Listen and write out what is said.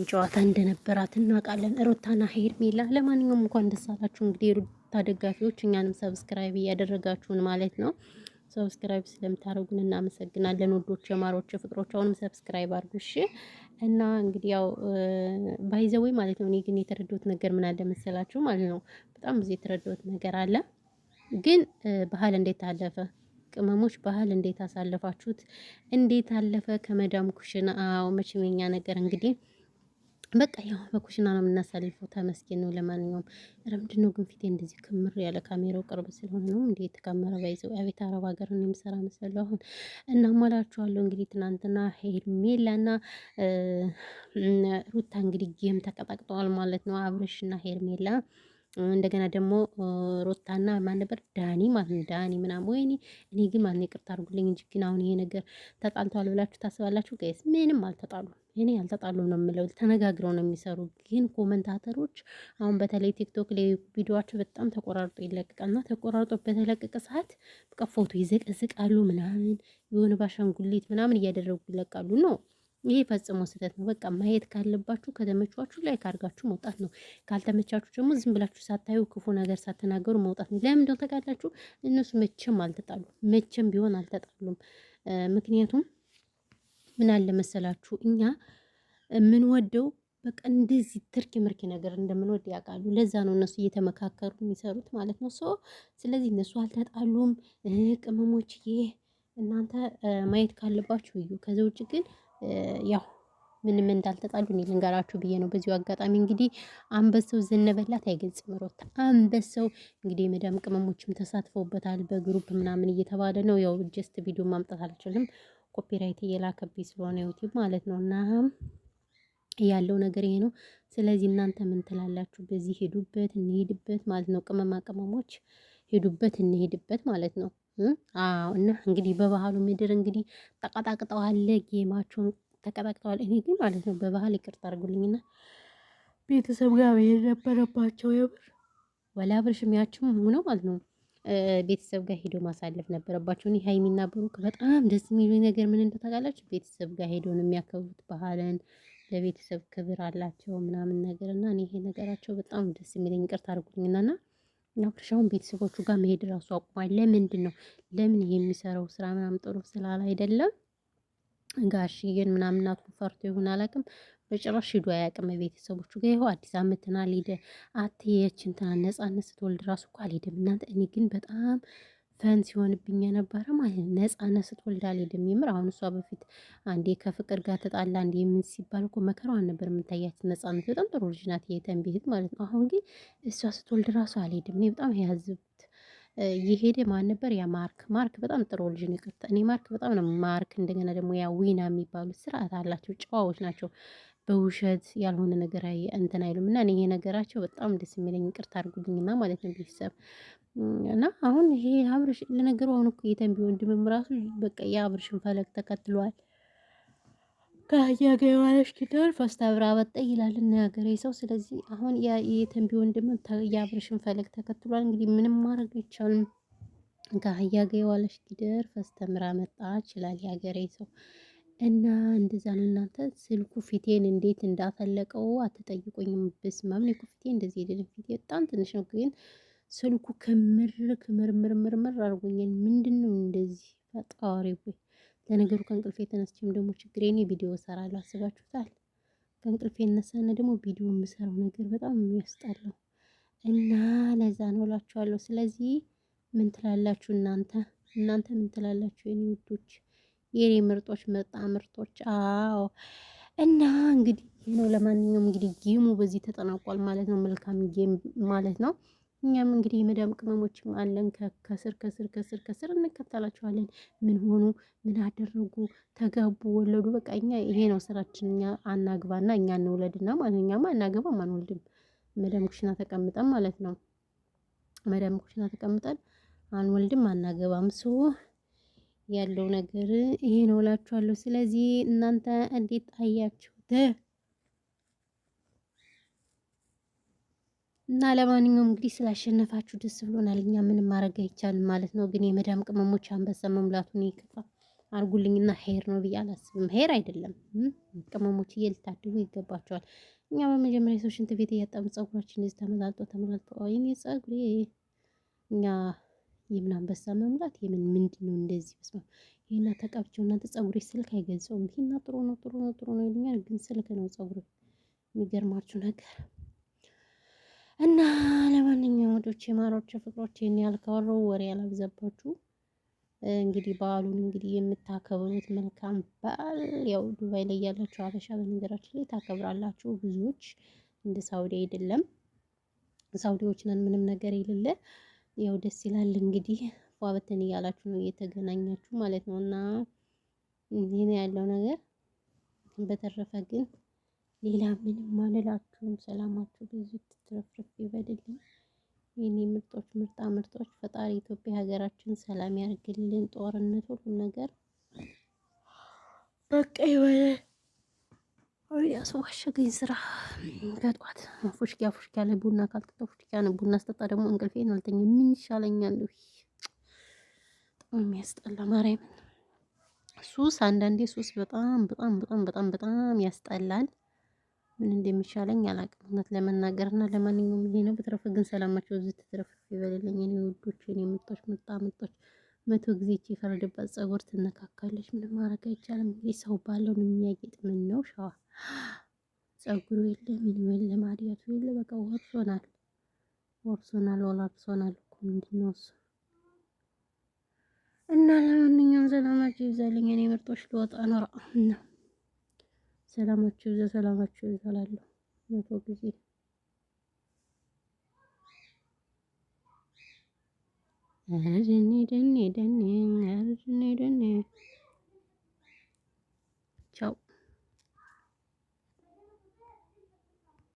ጨዋታ እንደነበራት እናውቃለን። ሩታና ሄርሜላ ለማንኛውም እንኳን ደስ አላችሁ። እንግዲህ ሩታ ደጋፊዎች እኛንም ሰብስክራይብ እያደረጋችሁን ማለት ነው። ሰብስክራይብ ስለምታደርጉን እናመሰግናለን። ውዶች፣ የማሮች፣ ፍቅሮች አሁንም ሰብስክራይብ አድርጉ እሺ። እና እንግዲህ ያው ባይዘወይ ማለት ነው። እኔ ግን የተረዳሁት ነገር ምን አለ መሰላችሁ ማለት ነው። በጣም ብዙ የተረዳሁት ነገር አለ። ግን ባህል እንዴት አለፈ? ቅመሞች ባህል እንዴት አሳለፋችሁት? እንዴት አለፈ ከመዳም ኩሽና? አዎ መቼም የኛ ነገር እንግዲህ በቃ ያው በኩሽና ነው የምናሳልፈው። ተመስገን ነው። ለማንኛውም ለምንድን ነው ግን ፊቴ እንደዚህ ክምር ያለ? ካሜራው ቅርብ ስለሆነ ነው እንዴ የተካመረ? ባይዘው አቤት አረብ ሀገር ነው የምሰራ መሰለሁ አሁን። እና ሞላችኋለሁ እንግዲህ ትናንትና ሄርሜላና ሩታ እንግዲህ ጌም ተቀጣቅጠዋል ማለት ነው። አብርሽና ሄርሜላ እንደገና ደግሞ ሩታና ማን ነበር ዳኒ ማለት ነው። ዳኒ ምናምን ወይኔ እኔ ግን ማን ይቅርታ አድርጉልኝ እንጂ ግን አሁን ይሄ ነገር ተጣልተዋል ብላችሁ ታስባላችሁ? ጋይስ ምንም አልተጣሉም። እኔ አልተጣሉም ነው የምለው። ተነጋግረው ነው የሚሰሩ። ግን ኮመንታተሮች አሁን በተለይ ቲክቶክ ላይ ቪዲዮአቸው በጣም ተቆራርጦ ይለቀቃልና ተቆራርጦ በተለቀቀ ሰዓት በቃ ፎቶ ይዘቀዝቃሉ ምናምን የሆነ ባሻንጉሊት ምናምን እያደረጉ ይለቃሉ ነው። ይሄ ፈጽሞ ስህተት ነው። በቃ ማየት ካለባችሁ ከተመቻችሁ ላይክ አድርጋችሁ መውጣት ነው። ካልተመቻችሁ ደግሞ ዝም ብላችሁ ሳታዩ ክፉ ነገር ሳትናገሩ መውጣት ነው። ለምን እንደው ታውቃላችሁ? እነሱ መቼም አልተጣሉም፣ መቼም ቢሆን አልተጣሉም። ምክንያቱም ምን አለ መሰላችሁ እኛ የምንወደው በቃ እንደዚህ ትርኪ ምርኪ ነገር እንደምንወድ ያውቃሉ። ለዛ ነው እነሱ እየተመካከሩ የሚሰሩት ማለት ነው። ስለዚህ እነሱ አልተጣሉም። ቅመሞችዬ እናንተ ማየት ካለባችሁ እዩ። ከዛ ውጭ ግን ያው ምንም እንዳልተጣሉ እኔ ልንገራችሁ ብዬ ነው። በዚሁ አጋጣሚ እንግዲህ አንበሳው ዘነበላት አይገልጽም ሩታ። አንበሳው እንግዲህ የመዳም ቅመሞችም ተሳትፈውበታል በግሩፕ ምናምን እየተባለ ነው። ያው ጀስት ቪዲዮ ማምጣት አልችልም ኮፒራይት እየላከብኝ ስለሆነ ዩቲዩብ ማለት ነው። እና ያለው ነገር ይሄ ነው። ስለዚህ እናንተ ምን ትላላችሁ? በዚህ ሄዱበት እንሄድበት ማለት ነው። ቅመማ ቅመሞች ሄዱበት እንሄድበት ማለት ነው። አዎ እና እንግዲህ በባህሉ ምድር እንግዲህ ተቀጣቅጠዋል፣ ጌማቸውን ተቀጣቅጠዋል። እኔ ግን ማለት ነው በባህል ይቅርታ አድርጉልኝና ቤተሰብ ጋር መሄድ ነበረባቸው። የምር ወላ ብርሽም ያችም ሆነው ማለት ነው ቤተሰብ ጋር ሄዶ ማሳለፍ ነበረባቸው። እኔ ሀይሚና ብሩክ በጣም ደስ የሚሉኝ ነገር ምን እንደው ታውቃላችሁ? ቤተሰብ ጋር ሄዶ ነው የሚያከብሩት ባህልን፣ ለቤተሰብ ክብር አላቸው ምናምን ነገር እና እኔ ይሄ ነገራቸው በጣም ደስ የሚለኝ ይቅርታ አድርጉልኝና አብርሻውን ቤተሰቦቹ ጋር መሄድ ራሱ አቁሟል። ለምንድን ነው? ለምን የሚሰራው ስራ ምናምን ጥሩ ስላለ አይደለም። ጋሽዬን ምናምን እናቱን ፈርቶ ይሆን አላውቅም። በጭራሽ ሂዶ አያውቅም ቤተሰቦቹ ጋር። ይኸው አዲስ አመትን አልሄደ አትየች እንትና ነጻነት ስትወልድ ራሱ እኮ አልሄድም እናንተ። እኔ ግን በጣም ፈን ሲሆንብኝ የነበረ ማለት ነው ነጻነት ስትወልድ አልሄድም። የምር አሁን እሷ በፊት አንዴ ከፍቅር ጋር ተጣላ አንዴ ምን ሲባል እኮ መከራዋን ነበር የምታያት። ነጻነት በጣም ጥሩ ልጅ ናት የተንቢ እህት ማለት ነው። አሁን ግን እሷ ስትወልድ ራሱ አልሄድም። እኔ በጣም ያዝብት የሄደ ማን ነበር? ያ ማርክ በጣም ጥሩ ልጅ ነው። ይቅርታ እኔ ማርክ በጣም ነው ማርክ። እንደገና ደግሞ ያ ዊና የሚባሉት ስርዓት አላቸው፣ ጨዋዎች ናቸው። በውሸት ያልሆነ ነገር እንትን አይሉም። እና እኔ ይሄ ነገራቸው በጣም ደስ የሚለኝ ይቅርታ አድርጉልኝና ማለት ነው ቤተሰብ። እና አሁን ይሄ አብርሽ ለነገሩ አሁን እኮ የተንቢ ወንድምም ራሱ በቃ የአብርሽን ፈለግ ተከትሏል። ከአህያ ጋር የዋለች ጊደር ፈስታ ብራ በጠ ይላል እና ያገሬ ሰው። ስለዚህ አሁን የተንቢ ወንድም የአብርሽን ፈለግ ተከትሏል። እንግዲህ ምንም ማድረግ አይቻልም። ከአህያ ጋር የዋለች ጊደር ፈስተምራ መጣች ይላል ያገሬ ሰው። እና እንደዛ ነው። እናንተ ስልኩ ፊቴን እንዴት እንዳፈለቀው አትጠይቁኝም። በስማም ነው ፊቴ እንደዚህ አይደለም። ፊቴ በጣም ትንሽ ነው፣ ግን ስልኩ ክምር አድርጎኛል። ምንድነው እንደዚህ? ፈጣሪ ሆይ። ለነገሩ ከእንቅልፌ ተነስቼም ደግሞ ችግሬ እኔ ቪዲዮ እሰራለሁ። አስባችሁታል? ከእንቅልፌ እነሳና ደግሞ ቪዲዮ የምሰራው ነገር በጣም የሚያስጠላው እና ለዛ ነው እላችኋለሁ። ስለዚህ ምን ትላላችሁ እናንተ? ምን ትላላችሁ የኔ ውዶች፣ የኔ ምርጦች፣ ምርጦች? አዎ እና እንግዲህ ይሄ ነው። ለማንኛውም እንግዲህ ጌሙ በዚህ ተጠናቋል ማለት ነው። መልካም ጌም ማለት ነው። እኛም እንግዲህ የመዳም ቅመሞችም አለን ከስር እንከተላቸዋለን። ምን ሆኑ፣ ምን አደረጉ፣ ተጋቡ፣ ወለዱ፣ በቃ እኛ ይሄ ነው ስራችን። እኛ አናግባና እኛ እንውለድና ማለት እኛማ አናገባም አንወልድም። መዳም ኩሽና ተቀምጠን ማለት ነው። መዳም ኩሽና ተቀምጠን አንወልድም አናገባም። ያለው ነገር ይሄ ነው እላችኋለሁ። ስለዚህ እናንተ እንዴት አያችሁት? እና ለማንኛውም እንግዲህ ስላሸነፋችሁ ደስ ብሎናል። እኛ ምንም ማድረግ አይቻልም ማለት ነው። ግን የመዳም ቅመሞች አንበሳ መሙላቱን ይከፋ አርጉልኝና ሄር ነው ብዬ አላስብም። ሄር አይደለም ቅመሞችዬ ልታድጉ ይገባቸዋል። እኛ በመጀመሪያ ሰው ሽንት ቤት እያጠብን ፀጉራችን እንደዚህ ተመላልጦ ወይኔ ፀጉሬ እኛ የምን አንበሳ መሙላት የምን ምንድነው እንደዚህ በስመ አብ ይሄና ተቀብቼው እናንተ ፀጉሬ ስልክ አይገልጸውም። ይሄና ጥሩ ነው ጥሩ ነው ጥሩ ነው ይሉኛል፣ ግን ስልክ ነው ፀጉሬ። የሚገርማችሁ ነገር እና ለማንኛውም ወዶቼ ማሮቼ ፍቅሮቼ እኔ ያልካወራው ወሬ ያላብዛባችሁ። እንግዲህ በዓሉን እንግዲህ የምታከብሩት መልካም በዓል። ያው ዱባይ ላይ ያላችሁ ሀበሻ በነገራችን ላይ ታከብራላችሁ። ብዙዎች እንደ ሳውዲ አይደለም። ሳውዲዎች ነን ምንም ነገር የሌለ ያው ደስ ይላል። እንግዲህ ፏበትን እያላችሁ ነው እየተገናኛችሁ ማለት ነው። እና ይሄ ነው ያለው ነገር። በተረፈ ግን ሌላ ምንም አልላችሁም። ሰላማችሁ ብዙ ትትረፍረፍ ይበልልኝ የኔ ምርጦች ምርጣ ምርጦች። ፈጣሪ ኢትዮጵያ ሀገራችን ሰላም ያርግልን። ጦርነት ሁሉም ነገር በቃ ይበለ ያስዋሸገኝ ስራ ከጧት ፉሽኪያ ፉሽኪያ ላይ ቡና ካልጠጣ ፉሽኪያ ነው። ቡና ስጠጣ ደግሞ እንቅልፌን አልተኛም። ምን ይሻለኛል? በጣም የሚያስጠላ ማርያምን ሱስ። አንዳንዴ ሱስ በጣም በጣም በጣም በጣም በጣም ያስጠላል። ምን እንደሚሻለኝ አላውቅም እውነት ለመናገር እና ለማንኛውም ይሄ ነው። በተረፈ ግን ሰላማቸው እዚህ ትትረፍ ይበልልኝ የኔ ውዶች የኔ ምርጦች ምርጣ ምርጦች። 100 ጊዜ የፈረደባት ፀጉር ትነካካለች። ምንም ማድረግ አይቻልም። እንግዲህ ሰው ባለውን የሚያጌጥ ምን ነው ሸዋ ፀጉሩ የለ ምን የለ ማዲያቱ የለ በቃ ወርሶናል ወርሶናል ወላርሶናል እኮ ምንድነው እሱ። እና ለማንኛውም ሰላማችሁ ይብዛልኝ የኔ ምርጦች። ልወጣ ነው እና ሰላማችሁ ይብዛ ሰላማችሁ ይብዛላለሁ 100 ጊዜ ደኔ ደኔ ደኔ ደኔ ደኔ